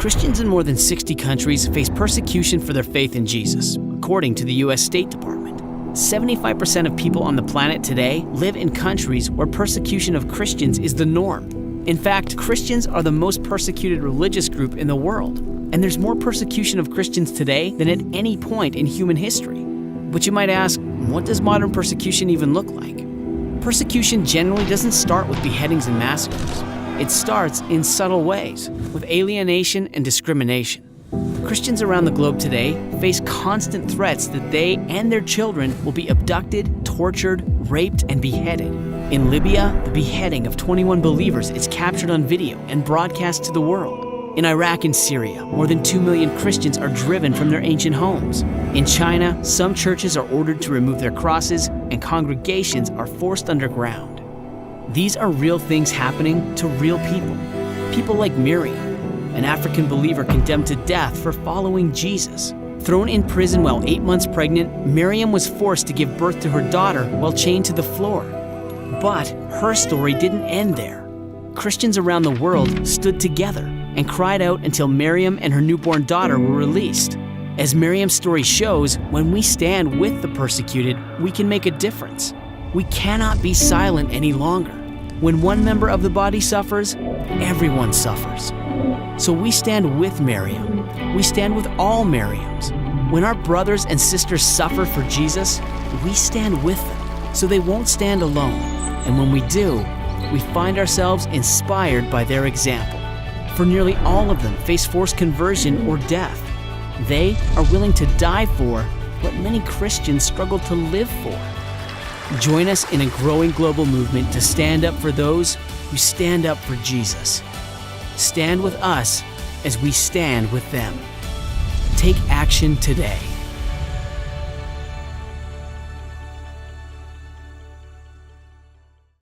Christians in more than 60 countries face persecution for their faith in Jesus, according to the U.S. State Department. 75% of people on the planet today live in countries where persecution of Christians is the norm. In fact, Christians are the most persecuted religious group in the world, and there's more persecution of Christians today than at any point in human history. But you might ask, what does modern persecution even look like? Persecution generally doesn't start with beheadings and massacres. It starts in subtle ways, with alienation and discrimination. Christians around the globe today face constant threats that they and their children will be abducted, tortured, raped, and beheaded. In Libya, the beheading of 21 believers is captured on video and broadcast to the world. In Iraq and Syria, more than 2 million Christians are driven from their ancient homes. In China, some churches are ordered to remove their crosses, and congregations are forced underground. These are real things happening to real people. People like Miriam, an African believer condemned to death for following Jesus. Thrown in prison while 8 months pregnant, Miriam was forced to give birth to her daughter while chained to the floor. But her story didn't end there. Christians around the world stood together and cried out until Miriam and her newborn daughter were released. As Miriam's story shows, when we stand with the persecuted, we can make a difference. We cannot be silent any longer. When one member of the body suffers, everyone suffers. So we stand with Miriam. We stand with all Miriams. When our brothers and sisters suffer for Jesus, we stand with them, so they won't stand alone. And when we do, we find ourselves inspired by their example. For nearly all of them face forced conversion or death. They are willing to die for what many Christians struggle to live for. Join us in a growing global movement to stand up for those who stand up for Jesus. Stand with us as we stand with them. Take action today.